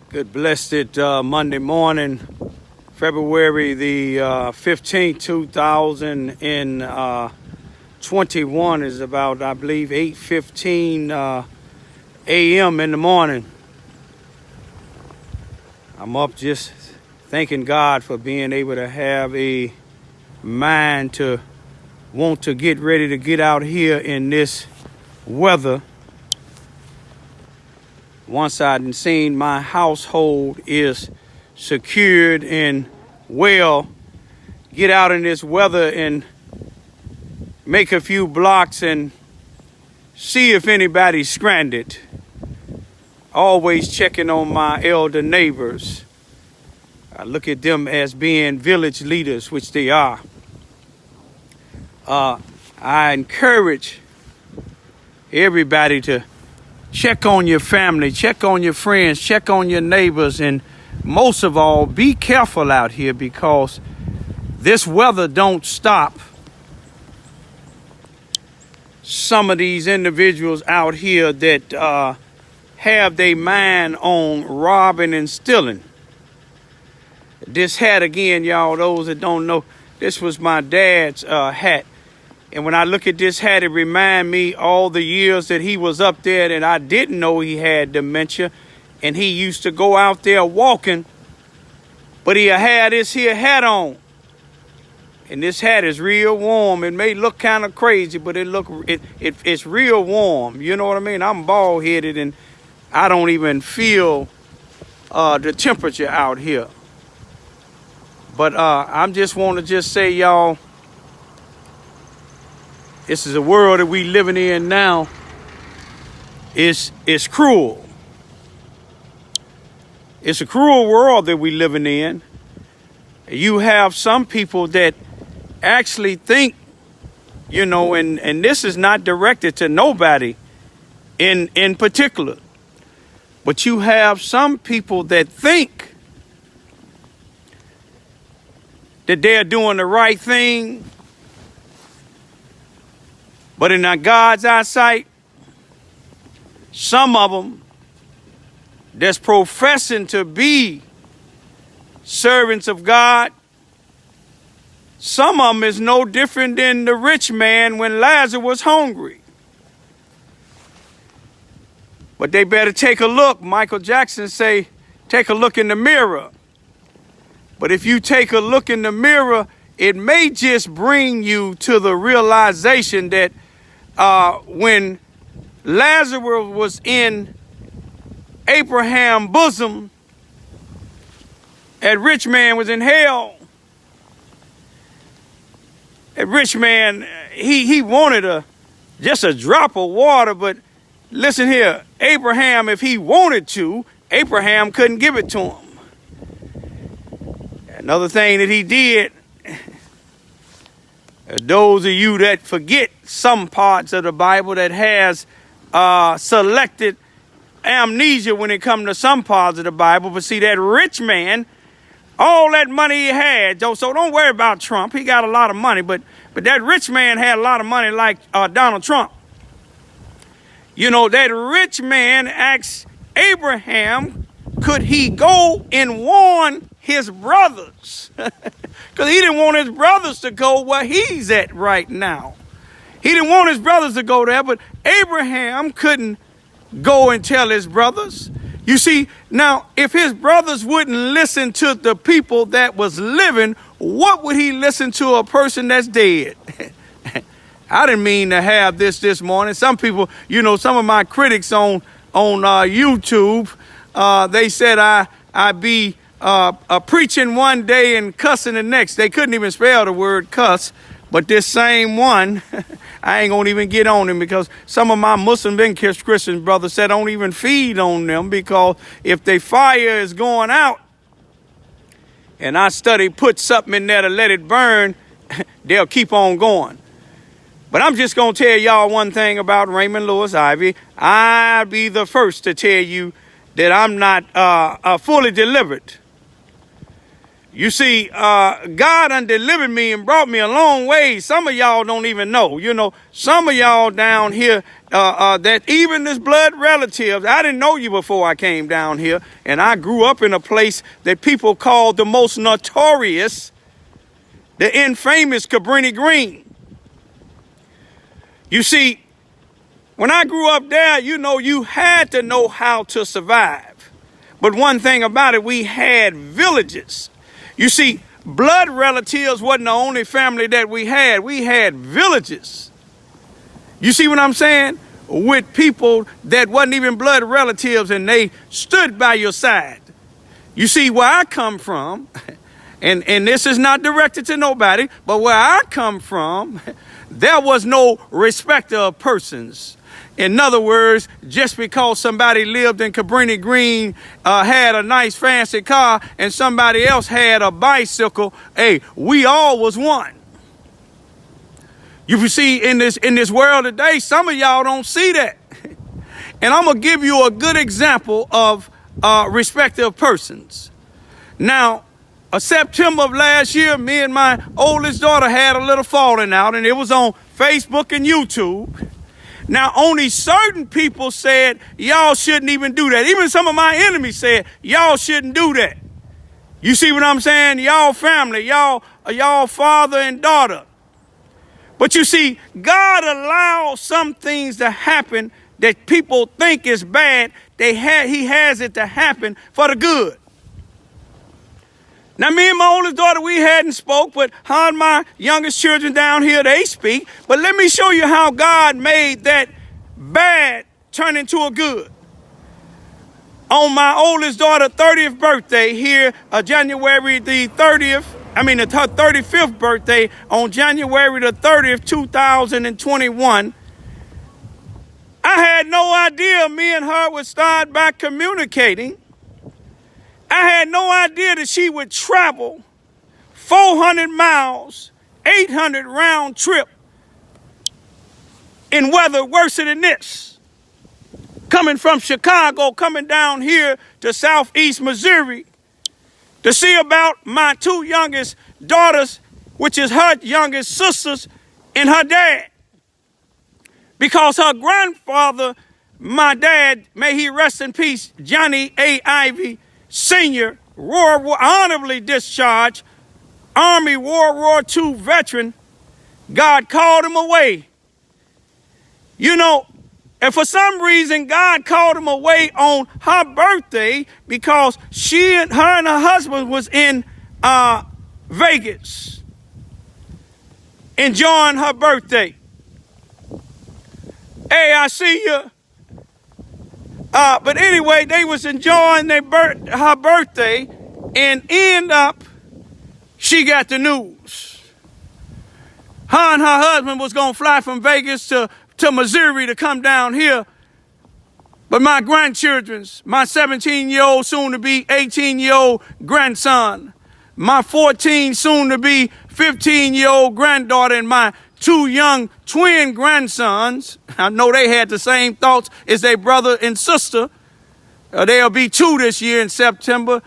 Good blessed Monday morning, February the 15th, 2021 is about, I believe, 8:15 a.m. in the morning. I'm up just thanking God for being able to have a mind to want to get ready to get out here in this weather. Once I'd seen my household is secured and well, get out in this weather and make a few blocks and see if anybody's stranded. Always checking on my elder neighbors. I look at them as being village leaders, which they are. I encourage everybody to check on your family, check on your friends, check on your neighbors, and most of all, be careful out here because this weather don't stop. Some of these individuals out here that have their mind on robbing and stealing. This hat again, y'all, those that don't know, this was my dad's hat. And when I look at this hat, it reminds me all the years that he was up there and I didn't know he had dementia. And he used to go out there walking, but he had this here hat on. And this hat is real warm. It may look kind of crazy, but it's real warm. You know what I mean? I'm bald-headed and I don't even feel the temperature out here. But I just want to just say, y'all, this is a world that we living in now. It's cruel. It's a cruel world that we living in. You have some people that actually think, you know, and this is not directed to nobody in particular, but you have some people that think that they're doing the right thing. But in God's eyesight, some of them that's professing to be servants of God, some of them is no different than the rich man when Lazarus was hungry. But they better take a look. Michael Jackson say, take a look in the mirror. But if you take a look in the mirror, it may just bring you to the realization that when Lazarus was in Abraham's bosom, that rich man was in hell. That rich man, he wanted just a drop of water, but listen here, Abraham, if he wanted to, Abraham couldn't give it to him. Another thing that he did, those of you that forget some parts of the Bible that has selected amnesia when it comes to some parts of the Bible, but see that rich man, all that money he had, so don't worry about Trump. He got a lot of money, but that rich man had a lot of money like Donald Trump. You know, that rich man asked Abraham, could he go and warn his brothers? Because he didn't want his brothers to go where he's at right now. He didn't want his brothers to go there, but Abraham couldn't go and tell his brothers. You see, now, if his brothers wouldn't listen to the people that was living, what would he listen to a person that's dead? I didn't mean to have this morning. Some people, you know, some of my critics on YouTube, they said I be preaching one day and cussing the next. They couldn't even spell the word cuss. But this same one, I ain't gonna even get on him because some of my Muslim and Christian brothers said don't even feed on them because if their fire is going out and I put something in there to let it burn, they'll keep on going. But I'm just gonna tell y'all one thing about Raymond Lewis Ivy. I'll be the first to tell you that I'm not fully delivered. You see, God done delivered me and brought me a long way. Some of y'all don't even know. You know, some of y'all down here, that even this blood relatives, I didn't know you before I came down here. And I grew up in a place that people call the most notorious, the infamous Cabrini Green. You see, when I grew up there, you know, you had to know how to survive. But one thing about it, we had villages. You see, blood relatives wasn't the only family that we had. We had villages. You see what I'm saying? With people that wasn't even blood relatives, and they stood by your side. You see, where I come from, and this is not directed to nobody, but where I come from, there was no respecter of persons. In other words, just because somebody lived in Cabrini Green, had a nice fancy car, and somebody else had a bicycle, hey, we all was one. You see, in this world today, some of y'all don't see that. And I'm gonna give you a good example of respect of persons. Now, September of last year, me and my oldest daughter had a little falling out, and it was on Facebook and YouTube. Now, only certain people said, y'all shouldn't even do that. Even some of my enemies said, y'all shouldn't do that. You see what I'm saying? Y'all family, y'all father and daughter. But you see, God allows some things to happen that people think is bad. He has it to happen for the good. Now, me and my oldest daughter, we hadn't spoke, but her and my youngest children down here, they speak. But let me show you how God made that bad turn into a good. On my oldest daughter's 30th birthday here, January the 30th, her 35th birthday on January the 30th, 2021, I had no idea me and her would start back communicating. I had no idea that she would travel 400 miles, 800 round trip in weather worse than this. Coming from Chicago, coming down here to southeast Missouri to see about my two youngest daughters, which is her youngest sisters, and her dad. Because her grandfather, my dad, may he rest in peace, Johnny A. Ivy, Senior, honorably discharged, Army World War II veteran, God called him away. You know, and for some reason, God called him away on her birthday because her and her husband was in Vegas enjoying her birthday. Hey, I see you. But anyway, they was enjoying her birthday, and end up, she got the news. Her and her husband was going to fly from Vegas to Missouri to come down here. But my grandchildren's, my 17-year-old, soon-to-be 18-year-old grandson, my 14, soon-to-be 15-year-old granddaughter, and my two young twin grandsons, I know they had the same thoughts as their brother and sister. They'll be 2 this year in September.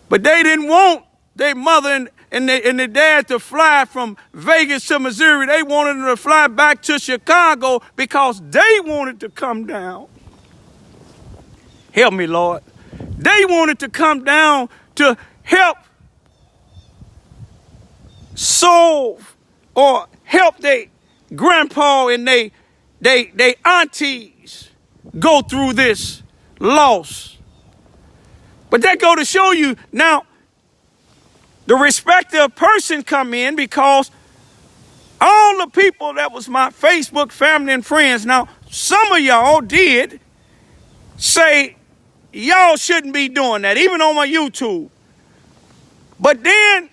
But they didn't want their mother and their dad to fly from Vegas to Missouri. They wanted them to fly back to Chicago because they wanted to come down. Help me, Lord. They wanted to come down to help solve or help their grandpa and they aunties go through this loss. But that go to show you now the respective person come in because all the people that was my Facebook family and friends, now some of y'all did say y'all shouldn't be doing that, even on my YouTube. But then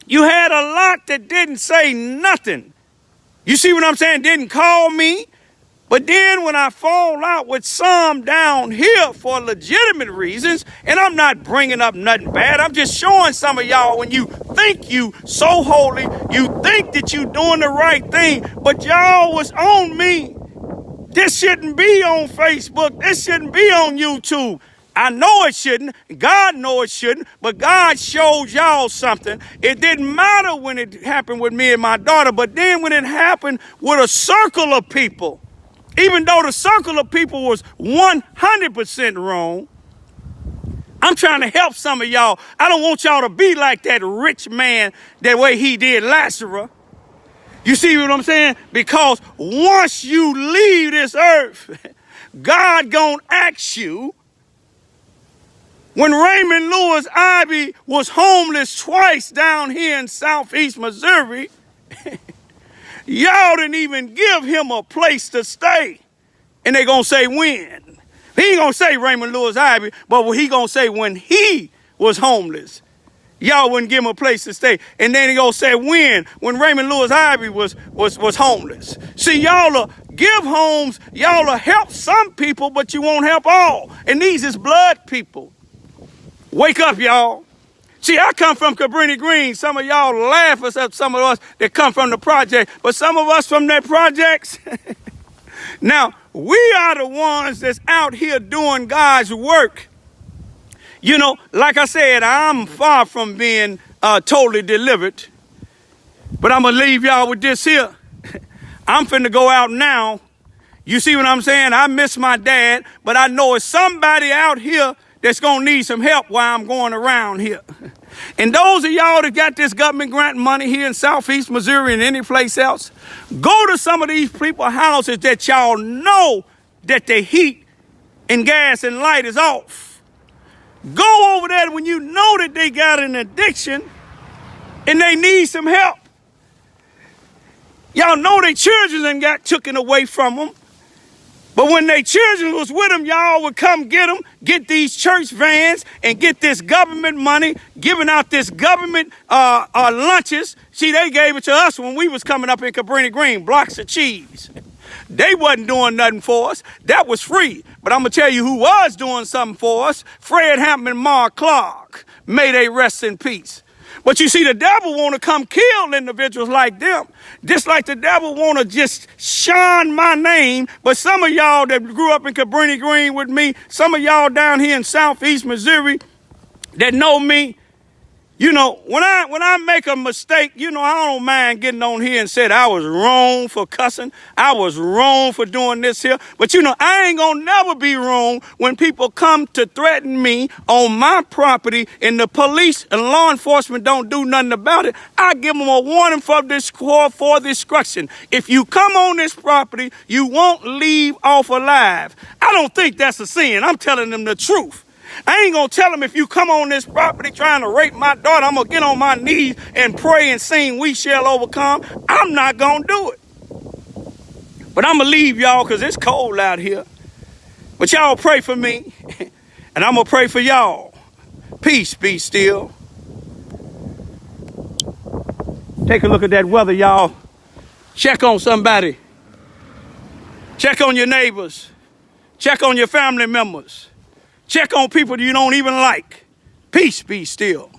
you had a lot that didn't say nothing. You see what I'm saying? Didn't call me. But then when I fall out with some down here for legitimate reasons, and I'm not bringing up nothing bad, I'm just showing some of y'all when you think you so holy, you think that you doing the right thing, but y'all was on me. This shouldn't be on Facebook. This shouldn't be on YouTube. I know it shouldn't. God knows it shouldn't. But God showed y'all something. It didn't matter when it happened with me and my daughter. But then when it happened with a circle of people, even though the circle of people was 100% wrong, I'm trying to help some of y'all. I don't want y'all to be like that rich man that way he did Lazarus. You see what I'm saying? Because once you leave this earth, God gonna ask you. When Raymond Lewis Ivy was homeless twice down here in southeast Missouri, y'all didn't even give him a place to stay. And they gonna say when. He ain't gonna say Raymond Lewis Ivy, but he gonna say when he was homeless. Y'all wouldn't give him a place to stay. And then he gonna say when Raymond Lewis Ivy was homeless. See, y'all give homes, y'all help some people, but you won't help all. And these is blood people. Wake up, y'all. See, I come from Cabrini Green. Some of y'all laugh at some of us that come from the project, but some of us from that projects, now, we are the ones that's out here doing God's work. You know, like I said, I'm far from being totally delivered, but I'm going to leave y'all with this here. I'm finna go out now. You see what I'm saying? I miss my dad, but I know it's somebody out here that's going to need some help while I'm going around here. And those of y'all that got this government grant money here in southeast Missouri and any place else, go to some of these people's houses that y'all know that the heat and gas and light is off. Go over there when you know that they got an addiction and they need some help. Y'all know their children done got taken away from them. But when their children was with them, y'all would come get them, get these church vans, and get this government money, giving out this government lunches. See, they gave it to us when we was coming up in Cabrini Green, blocks of cheese. They wasn't doing nothing for us. That was free. But I'm going to tell you who was doing something for us. Fred Hampton and Mark Clark. May they rest in peace. But you see, the devil want to come kill individuals like them. Just like the devil want to just shine my name. But some of y'all that grew up in Cabrini Green with me, some of y'all down here in southeast Missouri that know me, you know, when I make a mistake, you know, I don't mind getting on here and saying I was wrong for cussing. I was wrong for doing this here. But, you know, I ain't going to never be wrong when people come to threaten me on my property and the police and law enforcement don't do nothing about it. I give them a warning for destruction. If you come on this property, you won't leave off alive. I don't think that's a sin. I'm telling them the truth. I ain't going to tell them if you come on this property trying to rape my daughter, I'm going to get on my knees and pray and sing, we shall overcome. I'm not going to do it. But I'm going to leave y'all because it's cold out here. But y'all pray for me, and I'm going to pray for y'all. Peace be still. Take a look at that weather, y'all. Check on somebody. Check on your neighbors. Check on your family members. Check on people you don't even like. Peace be still.